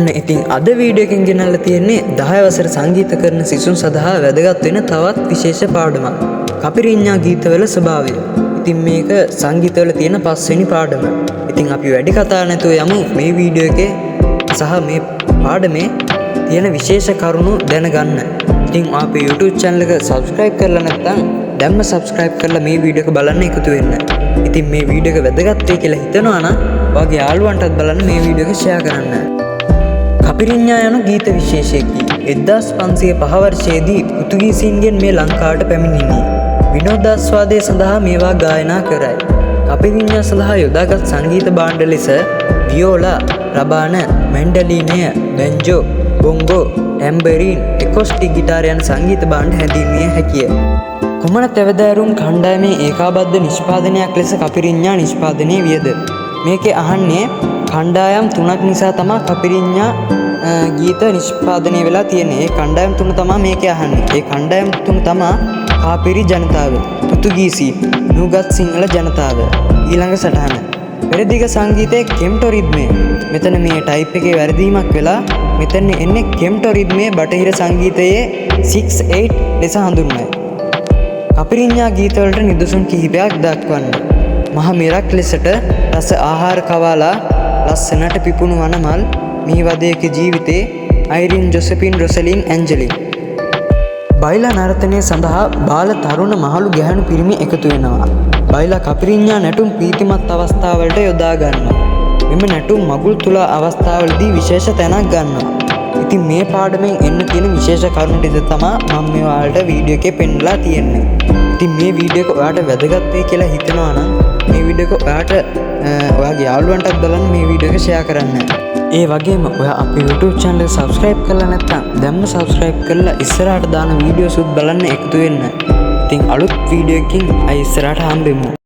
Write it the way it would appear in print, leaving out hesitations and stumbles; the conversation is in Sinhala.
ඔන්න ඉතින් අද වීඩියෝ එකෙන් ගෙනල්ලා තියෙන්නේ 10 වසර සංගීත කරන සිසුන් සඳහා වැදගත් වෙන තවත් විශේෂ පාඩමක්. කපිරිඤ්ඤා ගීතවල ස්වභාවය. ඉතින් මේක සංගීතවල තියෙන 5 වෙනි පාඩම. ඉතින් අපි වැඩි කතා නැතුව යමු මේ වීඩියෝ එකේ සහ මේ පාඩමේ තියෙන විශේෂ කරුණු දැනගන්න. ඉතින් අපේ YouTube channel එක subscribe කරලා නැත්නම් දැම්ම subscribe කරලා මේ වීඩියෝ එක බලන්න එකතු වෙන්න. ඉතින් මේ වීඩියෝ එක වැදගත් වෙයි කියලා හිතනවා නම් ඔයාගේ යාළුවන්ටත් බලන්න මේ වීඩියෝ එක share කරන්න. කපිරිඤ්ඤා යන ගීත විශේෂයකි. 1505 වර්ෂයේදී පෘතුගීසීන්ගෙන් මේ ලංකාවට පැමිණිනි. විනෝදාස්වාදය සඳහා මේවා ගායනා කරයි. කපිරිඤ්ඤා සඳහා යොදාගත් සංගීත භාණ්ඩ ලෙස වියෝලා, රබාන, මැන්ඩලිනය, බැන්ජෝ, බොංගෝ, ටැම්බරීන්, එකෝස්ටික් ගිටාර යන සංගීත භාණ්ඩ හැඳින්විය හැකිය. කුමන තෙවදෑරුම් කණ්ඩායමේ ඒකාබද්ධ නිෂ්පාදනයක් ලෙස කපිරිඤ්ඤා නිෂ්පාදනය වියද? මේකේ අහන්නේ කණ්ඩායම් 3ක් නිසා තමයි කපිරිඤ්ඤා ගීත නිෂ්පාදනය වෙලා තියෙන්නේ. ඒ කණ්ඩායම් 3 තමයි මේකේ අහන්නේ. ඒ කණ්ඩායම් 3 තමයි කාපිරි ජනතාව, පෘතුගීසි, නුගත් සිංහල ජනතාව. ඊළඟ සටහන. පෙරදිග සංගීතයේ කෙම්ටෝ රිද්මය. මෙතන මේ ටයිප් එකේ වැරදීමක් වෙලා මෙතන එන්නේ කෙම්ටෝ රිද්මය බටහිර සංගීතයේ 6/8 ලෙස හඳුන්වයි. කපිරිඤ්ඤා ගීතවලට නිදසුන් කිහිපයක් දක්වන්න. මහ මෙරක් ලෙසට රස ආහාර කවාලා ලස්සනට පිපුණු වනමල්, මීවදයක ජීවිතේ, අයිරින්, ජොසෙපින්, රොසලින්, ඇන්ජලින්. බයිලා නර්තනය සඳහා බාල, තරුණ, මහලු, ගැහැණු, පිරිමි එකතු වෙනවා. බයිලා කපිරිඤ්ඤා නැටුම් ප්‍රීතිමත් අවස්ථාවලට යොදා ගන්නවා. මෙම නැටුම් මගුල් තුලා අවස්ථාවලදී විශේෂ තැනක් ගන්නවා. ඉතින් මේ පාඩමෙන් එන්න තියෙන විශේෂ කරුණු ටික තමයි මම මේ ඔයාලට වීඩියෝ එකේ පෙන්නලා තියෙන්නේ. ඉතින් මේ වීඩියෝ එක ඔයාලට වැදගත් වෙයි කියලා හිතනවා නම් මේ වීඩියෝ එක ඔයාලට ඔයාගේ යාළුවන්ටත් බලන්න මේ වීඩියෝ එක share කරන්න. ඒ වගේම ඔයා අපේ YouTube channel එක subscribe කරලා නැත්නම් දැම්ම subscribe කරලා ඉස්සරහට දාන වීඩියෝස් උත් බලන්න එකතු වෙන්න. ඉතින් අලුත් වීඩියෝ එකකින් අය ඉස්සරහට හම්බෙමු.